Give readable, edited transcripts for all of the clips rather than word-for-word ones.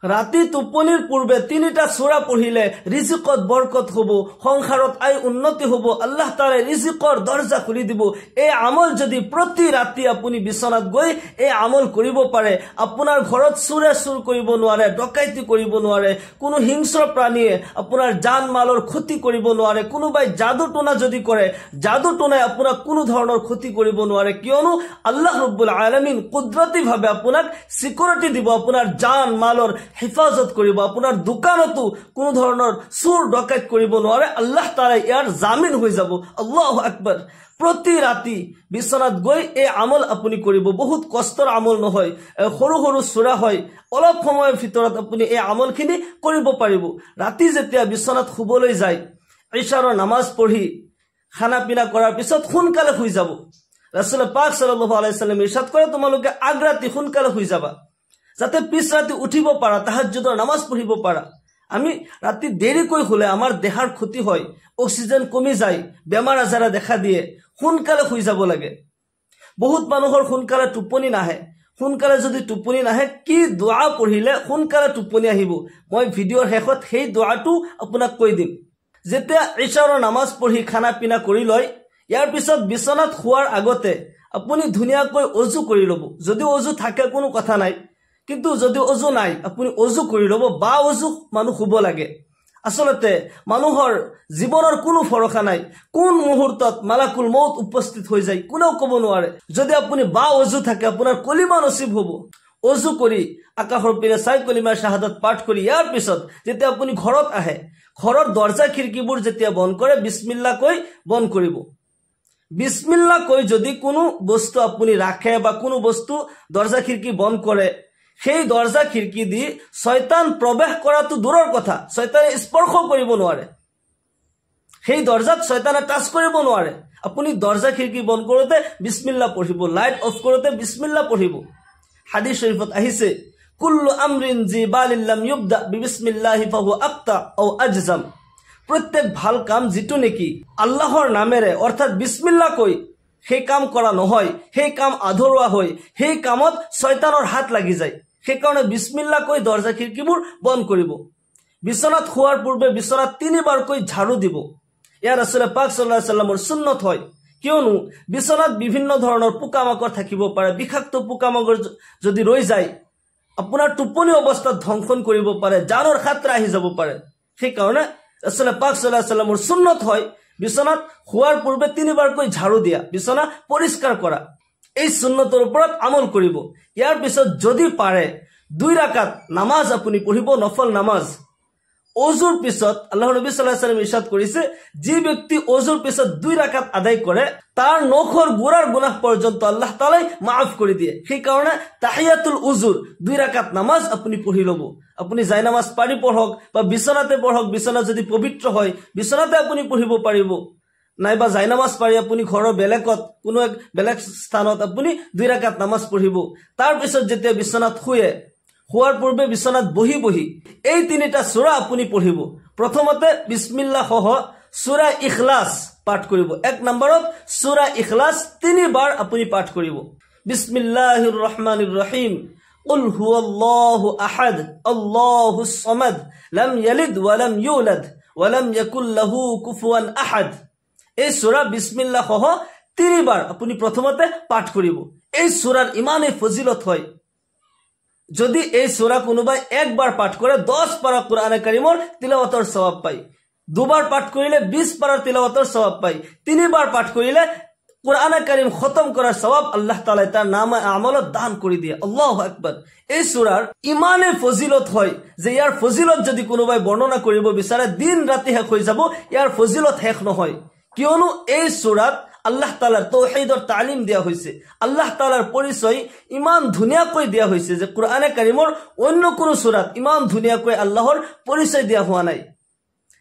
ৰাতি টোপনিৰ পূৰ্বে তিনিটা সূৰা পঢ়িলে ৰিজিকত বৰকত হ'ব, সংসাৰত আয় উন্নতি হ'ব, আল্লাহ তাআলাই ৰিজিকৰ দৰজা খুলি দিব। এই আমল যদি প্ৰতি ৰাতি আপুনি বিছনাত গৈ এই আমল কৰিব পাৰে, আপোনাৰ ঘৰত চোৰে চুৰ কৰিব নোৱাৰে, ডকাইতি কৰিব নোৱাৰে, কোনো হিংস্ৰ প্ৰাণীয়ে আপোনাৰ জান মালৰ ক্ষতি কৰিব নোৱাৰে, কোনোবাই যাদু টনা যদি কৰে যাদু টনাই আপোনাক কোনো ধৰণৰ ক্ষতি কৰিব নোৱাৰে, কিয়নো আল্লাহ ৰাব্বুল আলামিন কুদৰতীভাৱে আপোনাক সিকিউৰিটি দিব, আপোনাৰ জান মালৰ হিফাজত কৰিব, আপোনাৰ দোকানতো কোনো ধৰণৰ চুৰ ডকাইত কৰিব নোৱাৰে, আল্লাহ তাআলা ইয়াৰ জামিন হৈ যাব। আল্লাহু আকবাৰ। প্ৰতি ৰাতি বিছনাত গৈ এই আমল আপুনি কৰিব, বহুত কষ্টৰ আমল নহয়, সৰু সৰু সূৰা হয়, অলপ সময়ৰ ভিতৰত আপুনি এই আমলখিনি কৰিব পাৰিব। ৰাতি যেতিয়া বিছনাত শুবলৈ যায়, ইশাৰৰ নামাজ পঢ়ি খানা পিনা কৰাৰ পিছত সোনকালে শুই যাব। ৰাসূল পাক সাল্লাল্লাহু আলাইহি ওয়াসাল্লাম ইৰশাদ কৰে, তোমালোকে আগৰাতি সোনকালে শুই যাবা, যাতে পিছ ৰাতি উঠিব পাৰা, তাহাজ্জুদৰ নামাজ পঢ়িব পাৰা। আমি ৰাতি দেৰিকৈ শুলে আমাৰ দেহাৰ ক্ষতি হয়, অক্সিজেন কমি যায়, বেমাৰ আজাৰে দেখা দিয়ে। সোনকালে শুই যাব লাগে। বহুত মানুহৰ সোনকালে টোপনি নাহে। সোনকালে যদি টোপনি নাহে, কি দোয়া পঢ়িলে সোনকালে টোপনি আহিব, মই ভিডিঅ'ৰ শেষত সেই দোয়াটো আপোনাক কৈ দিম। যেতিয়া ইশাৰৰ নামাজ পঢ়ি খানা পিনা কৰি লয়, ইয়াৰ পিছত বিছনাত শোৱাৰ আগতে আপুনি ধুনীয়াকৈ অজু কৰি ল'ব। যদি অজু থাকে কোনো কথা নাই, কিন্তু যদি অজু নাই আপুনি অজু কৰি ল'ব, বা অজু মানুহ শুব লাগে। আসলতে মানুহৰ জীৱনৰ কোনো ভৰসা নাই, কোন মুহূৰ্তত মালাকুল মউত উপস্থিত হৈ যায় কোনেও ক'ব নোৱাৰে। যদি আপুনি বা অজু থাকে আপোনাৰ কলিমা নসিব হ'ব। অজু কৰি আকাশৰ পিনে চাই কলিমা শাহাদাত পাঠ কৰি ইয়াৰ পিছত যেতিয়া আপুনি ঘৰত আহে, ঘৰৰ দৰজা খিৰিকীবোৰ যেতিয়া বন্ধ কৰে বিসমিল্লাহ কৈ বন্ধ কৰিব। বিসমিল্লাহ কৈ যদি কোনো বস্তু আপুনি ৰাখে বা কোনো বস্তু দৰজা খিৰিকী বন্ধ কৰে, সেই দৰজা খিৰিকী দি শয়তান প্ৰৱেশ কৰাটো দূৰৰ কথা, শয়তানে স্পৰ্শ কৰিব নোৱাৰে, সেই দৰজাত শয়তানে টাচ কৰিব নোৱাৰে। আপুনি দৰজা খিৰিকী বন্ধ কৰোতে বিসমিল্লাহ পঢ়িব, লাইট অফ কৰোতে বিসমিল্লাহ পঢ়িব। হাদিস শরীফত আহিছে, কুল্লু আমরিন জিবালিন লাম ইউবদা বিবিসমিল্লাহি ফাহুয়া আক্তা আও আজজাম। প্রত্যেক ভাল কাম যেটো নেকি আল্লাহৰ নামেৰে অৰ্থাৎ বিসমিল্লাহ কৈ সেই কাম কৰা নহয়, সেই কাম আধৰুৱা হয়, সেই কামত শয়তানৰ হাত লাগি যায়। সেইকাৰণে বিসমিল্লাহ কৈ দৰজা খিৰিকীবোৰ বন্ধ কৰিব। বিছনাত শোৱাৰ পূৰ্বে বিছনাত 3 বাৰকৈ ঝাড়ু দিব। ইয়াৰ ৰাসূল পাক সাল্লাল্লাহু আলাইহি ওয়াসাল্লামৰ সুন্নত হয়, কিয়নো বিছনাত বিভিন্ন ধৰণৰ পোকামাকড় থাকিব পাৰে, বিষাক্ত পোকামাকড় যদি ৰৈ যায় আপোনাৰ টোপনি অৱস্থাত ধ্বংসন কৰিব পাৰে, জানৰ খাতৰা আহি যাব পাৰে। সেইকাৰণে ৰাসূল পাক সাল্লাল্লাহু আলাইহি ওয়াসাল্লামৰ সুন্নত হয় বিছনাত শোৱাৰ পূৰ্বে 3 বাৰকৈ ঝাড়ু দিয়া, বিছনা পৰিষ্কাৰ কৰা। এই সুন্নতৰ ওপৰত আমল কৰিব। ইয়াৰ পিছত যদি পাৰে 2 ৰাকাত নামাজ আপুনি পঢ়িব, নফল নামাজ। অজুৰ পিছত আল্লাহৰ নবী সাল্লাল্লাহু আলাইহি ওয়াসাল্লাম ইৰশাদ কৰিছে, যি ব্যক্তি অজুৰ পিছত 2 ৰাকাত আদায় কৰে তাৰ নখৰ গুড়াৰ গুনাহ পৰ্যন্ত আল্লাহ তাআলাই মাফ কৰি দিয়ে। সেই কাৰণে তাহিয়াতুল উজুৰ 2 ৰাকাত নামাজ আপুনি পঢ়ি ল'ব। আপুনি জাই নামাজ পাৰি পঢ়ক বা বিছনাতে পঢ়ক, বিছনা যদি পবিত্ৰ হয় বিছনাতে আপুনি পঢ়িব পাৰিব, নাইবা জাই নামাজ পাৰি আপুনি ঘৰৰ বেলেগত কোনো এক বেলেগ স্থানত আপুনি 2 ৰাকাত নামাজ পঢ়িব। তাৰ পিছত যেতিয়া বিছনাত শুয়ে, শোৱাৰ পূৰ্বে বিছনাত বহি বহি এই 3টা সূৰা আপুনি পঢ়িব। প্ৰথমতে বিসমিল্লাহ সহ সূৰা ইখলাস পাঠ কৰিব। 1 নম্বৰত সূৰা ইখলাস 3 বাৰ আপুনি পাঠ কৰিব। বিসমিল্লাহিৰ ৰহমানিৰ ৰহিম, কুল হুৱাল্লাহু আহাদ আল্লাহুস সামাদ লাম ইয়ালিদ ওয়া লাম ইউলাদ ওয়া লাম ইয়াকুল লাহু কুফুৱান আহাদ। এই সূৰা বিসমিল্লাহ সহ 3 বাৰ আপুনি প্ৰথমতে পাঠ কৰিব। এই সূৰাৰ ইমানে ফজিলত হয়, যদি এই সূৰা কোনোবাই 1 বাৰ পাঠ কৰে 10 পাৰা কোৰআনে কাৰীমৰ তিলাওয়াতৰ সওয়াব পায়। 2 বাৰ পাঠ কৰিলে 20 পাৰাৰ তিলাওয়াতৰ সওয়াব পায়। 3 বাৰ পাঠ কৰিলে কোৰআনে কাৰীম খতম কৰাৰ সওয়াব আল্লাহ তাআলা তাৰ নামে আমলত দান কৰি দিয়ে। আল্লাহু আকবাৰ। এই সূৰাৰ ইমানে ফজিলত হয় যে ইয়াৰ ফজিলত যদি কোনোবাই বৰ্ণনা কৰিব বিচাৰে দিন ৰাতি শেষ হৈ যাব, ইয়াৰ ফজিলত শেষ নহয়। কিয়নো এই সূৰাত আল্লাহ তাআলাৰ তাওহীদৰ তালিম দিয়া হৈছে, আল্লাহ তাআলাৰ পৰিচয় ইমান ধুনীয়াকৈ দিয়া হৈছে যে কোৰআনে কাৰীমৰ অন্য কোনো সূৰাত ইমান ধুনীয়াকৈ আল্লাহৰ পৰিচয় দিয়া হোৱা নাই।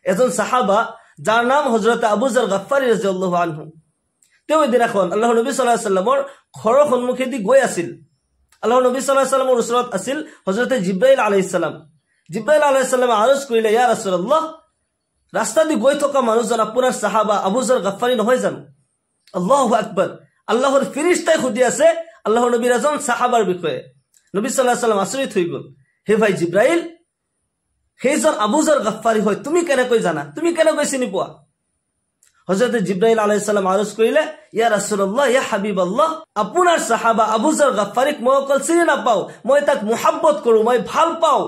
এজন সাহাবা যাৰ নাম হযৰত আবু যৰ গফফাৰী ৰাদিয়াল্লাহু আনহু, তেওঁ এদিনাখন আল্লাহৰ নবী সাল্লাল্লাহু আলাইহি ওয়াসাল্লামৰ ঘৰৰ সন্মুখেদি গৈ আছিল। আল্লাহৰ নবী সাল্লাল্লাহু আলাইহি ওয়াসাল্লামৰ ওচৰত আছিল হযৰত জিব্ৰাইল আলাইহিস সালাম। জিব্ৰাইল আলাইহিস সালাম আৰজ কৰিলে, ইয়া ৰাসূলুল্লাহ, ৰাস্তা দি গৈ থকা মানুহজন আপোনাৰ সাহাবা আবু যৰ গফফাৰী নহয় জানো? আল্লাহু আকবাৰ। আল্লাহৰ ফেৰেশতাই খুদি আছে আল্লাহৰ নবীৰ এজন সাহাবাৰ বিষয়ে। নবী সাল্লাল্লাহু আলাইহি ওয়াসাল্লাম আচৰিত হৈ গ'ল। হে ভাই জিব্ৰাইল, সেইজন আবু যৰ গফফাৰী হয়, তুমি কেনেকৈ জানা, তুমি কেনেকৈ চিনি পোৱা? হযৰত জিব্ৰাইল আলাইহিস সালাম আৰজ কৰিলে, ইয়া ৰাসূলুল্লাহ, ইয়া হাবিবাল্লাহ, আপোনাৰ সাহাবা আবু যৰ গফফাৰীক মই অকল চিনি নাপাও, মই তাক মুহাব্বত কৰো, মই ভাল পাওঁ।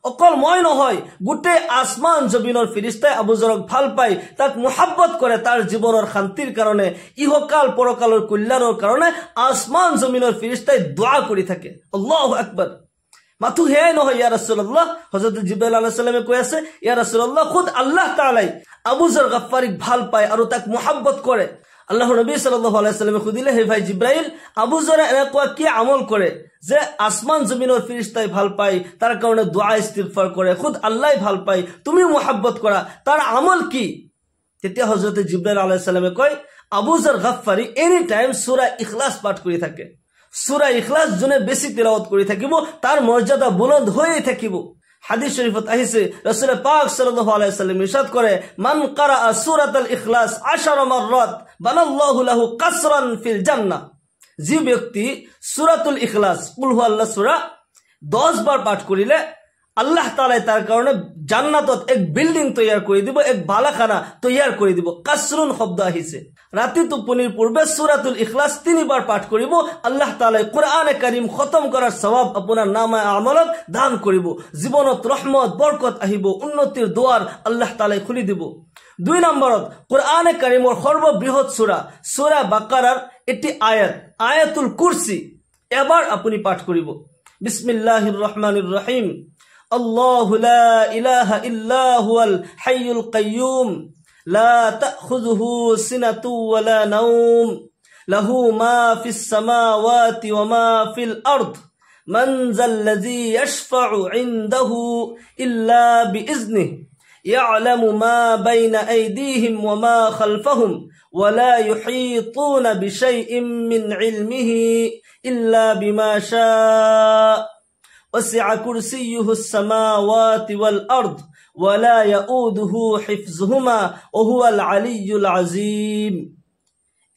অকল মই নহয়, গোটেই আসমান জমিনৰ ফেৰেশতাই আবু যৰক ভাল পায়, তাক মুহাব্বত কৰে, তাৰ জীৱনৰ শান্তিৰ কাৰণে, ইহকাল পৰকালৰ কল্যাণৰ কাৰণে আসমান জমিনৰ ফেৰেশতাই দোয়া কৰি থাকে। আল্লাহু আকবার। মাথো হেয়াই নহয়, ইয়া রাসূলুল্লাহ, হযরত জিব্রাইল আলাইহিস সালামে কৈ আছে, ইয়া রাসূলুল্লাহ, খুদ আল্লাহ তাআলাই আবু যৰ গফফাৰীক ভাল পায় আৰু তাক মুহাব্বত কৰে। আল্লাহৰ নবী সাল্লাল্লাহু আলাইহি সাল্লামে সুধিলে, হে ভাই জিব্ৰাইল, আবু যৰে এনেকুৱা কি আমল কৰে যে আসমান জমিনৰ ফেৰেশতাই ভাল পায়, তাৰ কাৰণে দোয়া ইস্তিগফাৰ কৰে, খুদ আল্লাহই ভাল পায়, তুমি মুহাব্বত কৰা, তাৰ আমল কি? তেতিয়া হযৰত জিব্ৰাইল আলাইহিস সালামে কয়, আবু যৰ গফফাৰী এনি টাইম সূৰা ইখলাস পাঠ কৰি থাকে। সূৰা ইখলাস যোনে বেছি তিলাওয়াত কৰি থাকিব, তাৰ মৰ্যাদা বুলন্দ হৈয়ে থাকিব। হাদিস শরীফত আহিছে, রাসূল পাক সাল্লাল্লাহু আলাইহি সাল্লাম ইরশাদ করে, মান ক্বারা সূরাতুল ইখলাস 10 মাররাত বানাল্লাহু লাহু কাসরান ফিল জান্নাহ। যে ব্যক্তি সূরাতুল ইখলাস কুল হুয়াল্লাহ সূরা 10 বার পাঠ করিলে আল্লাহ তাআলা তার কারণে জান্নাতত এক বিল্ডিং তৈয়ার করে দিব, এক বালাখানা তৈয়ার করে দিব। কাসরুন শব্দ আহিছে। রাতি টোপনির পূর্বে সূরাতুল ইখলাস 3 বার পাঠ করিব, আল্লাহ তাআলা কোরআনে কারীম খতম করার সওয়াব আপনার নামায়ে আমলত দান করিব। জীবনত রহমত বরকত আহিব, উন্নতির দুয়ার আল্লাহ তাআলা খুলি দিব। 2 নম্বরত কোরআনে কাৰীমৰ সর্ববৃহৎ সূরা সূরা বাকারার একটি আয়াত, আয়াতুল কুরসি এবার আপনি পাঠ করিব। বিসমিল্লাহির রহমানির রহিম। আল্লাহু লা ইলাহা ইল্লা হুয়াল হাইয়ুল কাইয়্যুম লা তাখুযুহু সিনাতু ওয়ালা নাওম লাহু মা ফিস সামাওয়াতি ওয়া মা ফিল আরদ মান যাল্লাযী ইয়াশফা'ু ইনদাহু ইল্লা বিইজনিহি ইয়ালামু মা বাইনা আইদিহিম ওয়া মা খালফাহুম ওয়া লা ইউহীতুনা বিশাইইন মিন ইলমিহি ইল্লা বিমা শা'a وسع كرسيه السماوات والأرض ولا يؤوده حفظهما وهو العلي العظيم।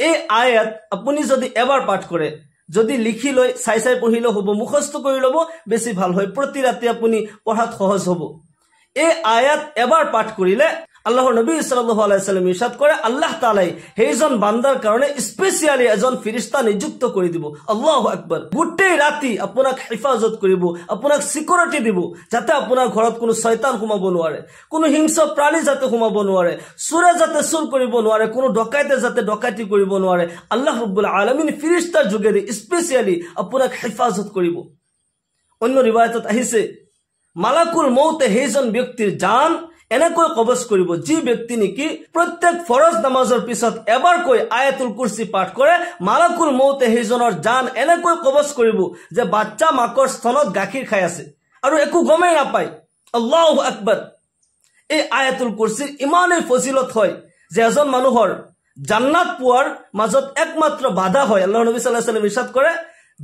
এই আয়াত আপুনি যদি এবাৰ পাঠ কৰে, যদি লিখি লৈ চাই চাই পঢ়িলে হ'ব, মুখস্থ কৰি ল'ব, বেছি ভাল হয়, প্ৰতি ৰাতি আপুনি পঢ়াত সহজ হ'ব। এই আয়াত এবাৰ পাঠ কৰিলে আল্লাহৰ নবী সাল্লাল্লাহু আলাইহি সাল্লাম ইৰশাদ কৰে, আল্লাহ তাআলাই সেইজন বান্দাৰ কাৰণে স্পেশালি এজন ফেৰেশতা নিযুক্ত কৰি দিব। আল্লাহু আকবাৰ। গোটেই ৰাতি আপোনাক হিফাজত কৰিব, আপোনাক সিকিউৰিটি দিব, যাতে আপোনাৰ ঘৰত কোনো শয়তান সোমাব নোৱাৰে, কোনো হিংস্ৰ প্ৰাণী যাতে সোমাব নোৱাৰে, চোৰে যাতে চুৰ কৰিব নোৱাৰে, কোনো ডকাইতে যাতে ডকাইতি কৰিব নোৱাৰে। আল্লাহ ৰাব্বুল আলামিন ফেৰেশতাৰ যোগেদি স্পেশালি আপোনাক হিফাজত কৰিব। অন্য ৰিৱায়াতত আহিছে, মালাকুল মউতে সেইজন ব্যক্তিৰ জান এনেকৈ কবজ কৰিব, যি ব্যক্তি নেকি প্ৰত্যেক ফৰজ নামাজৰ পিছত এবাৰকৈ আয়াতুল কুৰসি পাঠ কৰে, মালাকুল মউতে সেইজনৰ জান এনেকৈ কবজ কৰিব যে বাচ্চা মাকৰ স্তনত গাখীৰ খাই আছে আৰু একো গমেই নাপায়। আল্লাহু আকবাৰ। এই আয়াতুল কুৰসিৰ ইমানেই ফজিলত হয় যে এজন মানুহৰ জান্নাত পোৱাৰ মাজত একমাত্ৰ বাধা হয়। আল্লাহৰ নবী সাল্লাল্লাহু আলাইহি ওয়াসাল্লাম ইৰশাদ কৰে,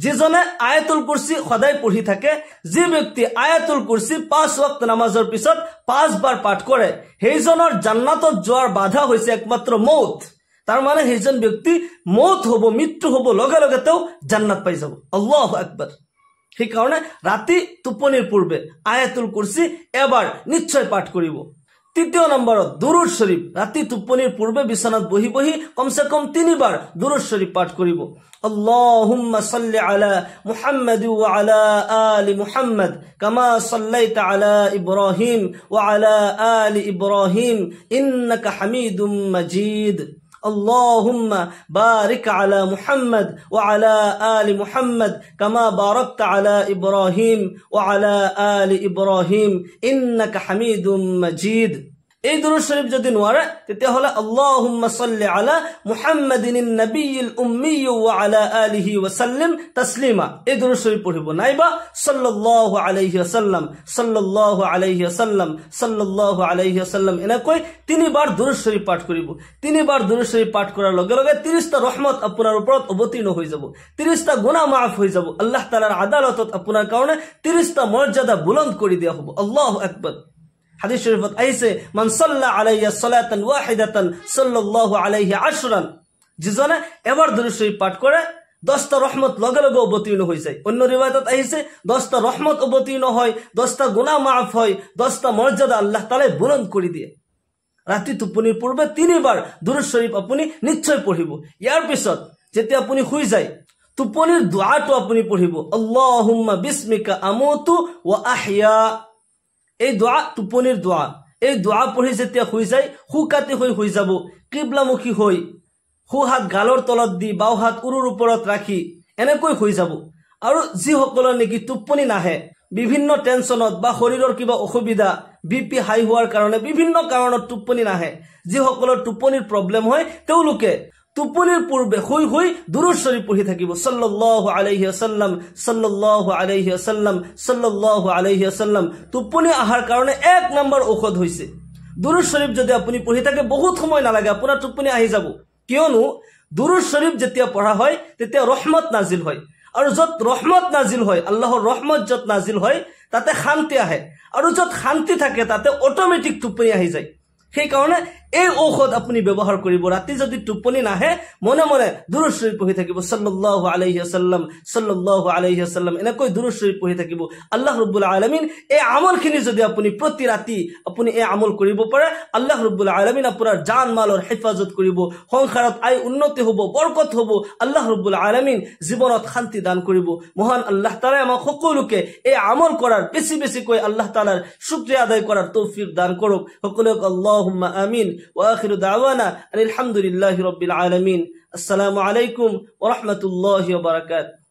যিজনে আয়াতুল কুৰসি সদায় পঢ়ি থাকে, যি ব্যক্তি আয়াতুল কুৰসি 5 ওয়াক্ত নামাজৰ পিছত 5 বাৰ পাঠ কৰে, সেইজনৰ জান্নাতত যোৱাৰ বাধা হৈছে একমাত্ৰ মৌত। তাৰ মানে সেইজন ব্যক্তি মৌত হ'ব, মৃত্যু হ'ব, লগে লগে তেওঁ জান্নাত পাই যাব। আল্লাহু আকবার। সেইকাৰণে ৰাতি টোপনিৰ পূৰ্বে আয়াতুল কুৰসি এবাৰ নিশ্চয় পাঠ কৰিব। 3 নম্বৰত দুৰুদ শৰীফ, ৰাতি টোপনিৰ পূৰ্বে বিছনাত বহি বহি কমসে কম 3 বাৰ দুৰুদ শৰীফ পাঠ কৰিব। اللهم صل على محمد وعلى آل محمد كما صليت على إبراهيم وعلى آل إبراهيم إنك حميد مجيد اللهم بارك على محمد وعلى آل محمد كما باركت على إبراهيم وعلى آل إبراهيم إنك حميد مجيد। এই দুরূদ শরীফ যদি নোৱাৰে তেতিয়াহলে আল্লাহুম্মা সাল্লি আলা মুহাম্মাদিন নবিয়্যিল উম্মি ওয়া আলা আলিহি ওয়া সাল্লিম তাসলিমা। এই দুরূদ শরীফ পঢ়িব, নাইবা সাল্লাল্লাহু আলাইহি ওয়াসাল্লাম, সাল্লাল্লাহু আলাইহি ওয়াসাল্লাম, সাল্লাল্লাহু আলাইহি ওয়াসাল্লাম এনেকৈ 3 বাৰ দুৰূদ শৰীফ পাঠ কৰিব। 3 বাৰ দুৰূদ শৰীফ পাঠ কৰাৰ লগে লগে 30টা ৰহমত আপোনাৰ ওপৰত অৱতীৰ্ণ হৈ যাব, 30টা গুনাহ মাফ হৈ যাব। আল্লাহ তাআলাৰ আদালতত আপোনাৰ কাৰণে 30টা মৰ্যাদা বুলন্দ কৰি দিয়া হ'ব। আল্লাহু আকবার। হাদিস শরীফত আইছে, মান সাল্লা আলাইয়া সালাতান ওয়াহিদাতান সাল্লাল্লাহু আলাইহি আশরান। যিজনে এবাৰ দুৰূদ শৰীফ পাঠ কৰে, 10টা রহমত লগে লগে অবতীর্ণ হয়ে যায়। অন্য রিওয়ায়াতত আহিছে 10টা রহমত অবতীর্ণ হয়, 10টা গুনাহ মাফ হয়, 10টা মর্যাদা আল্লাহ তাআলা বুলন্দ করে দিয়ে। রাতি টোপনিৰ পূৰ্বে 3বাৰ দুৰূদ শৰীফ আপুনি নিশ্চয় পঢ়িব। ইয়াৰ পিছত যেতিয়া আপুনি শুই যায় টোপনিৰ দোৱাটো আপুনি পঢ়িব, আল্লাহুম্মা বিস্মিকা আমুতু ওয়া আহয়া। এই দোৱা টোপনিৰ দোৱা, এই দোৱা পঢ়ি যেতিয়া শুই যায় সুকাতি হৈ শুই যাব, কিবলামুখী হৈ সু হাত গালৰ তলত দি বাও হাত উৰুৰ ওপৰত ৰাখি এনেকৈ শুই যাব। আৰু যিসকলৰ নেকি টোপনি নাহে, বিভিন্ন টেনশনত বা শৰীৰৰ কিবা অসুবিধা, বিপি হাই হোৱাৰ কাৰণে বিভিন্ন কাৰণত টোপনি নাহে, যিসকলৰ টোপনিৰ প্ৰব্লেম হয় তেওঁলোকে টোপনিৰ পূৰ্বে শুই শুই দুরূদ শরীফ পঢ়ি থাকিব, সাল্লাল্লাহু আলাইহি ওয়াসাল্লাম সাল্লাল্লাহু আলাইহি ওয়াসাল্লাম সাল্লাল্লাহু আলাইহি ওয়াসাল্লাম। টোপনি আহাৰ কাৰণে 1 নম্বৰ ঔষধ হৈছে দুৰূদ শৰীফ। যদি আপুনি পঢ়ি থাকে বহুত সময় নালাগে, আপোনাৰ টোপনি আহি যাব। কিয়নো দুৰূদ শৰীফ যেতিয়া পঢ়া হয় তেতিয়া ৰহমত নাজিল হয়, আৰু যত ৰহমত নাজিল হয়, আল্লাহৰ ৰহমত যত নাজিল হয় তাতে শান্তি আহে, আৰু যত শান্তি থাকে তাতে অটোমেটিক টোপনি আহি যায়। সেই কাৰণে এই ঔষধ আপুনি ব্যৱহাৰ কৰিব। ৰাতি যদি টোপনি নাহে মনে মনে দুরূদ শরীফ পঢ়ি থাকিব, সাল্লাল্লাহু আলাইহি ওয়াসাল্লাম সাল্লাল্লাহু আলাইহি ওয়াসাল্লাম, এনেকৈ দুরূদ শরীফ পঢ়ি থাকিব। আল্লাহ রাব্বুল আলামিন এই আমলখিনি যদি আপুনি প্ৰতি ৰাতি আপুনি এই আমল কৰিব পাৰে, আল্লাহ ৰাব্বুল আলামিন আপোনাৰ জান মালৰ হেফাজত কৰিব, সংসাৰত আয় উন্নতি হ'ব, বৰকত হ'ব, আল্লাহ ৰাব্বুল আলামিন জীৱনত শান্তি দান কৰিব। মহান আল্লাহ তাআলা আমাক সকলোকে এই আমল কৰাৰ বেছি বেছিকৈ আল্লাহ তাআলাৰ শুকৰিয়া আদায় কৰাৰ তৌফিক দান কৰক। সকলোক আল্লাহুম্মা আমিন। وآخر دعوانا أن الحمد لله رب العالمين. السلام عليكم ورحمة الله وبركاته.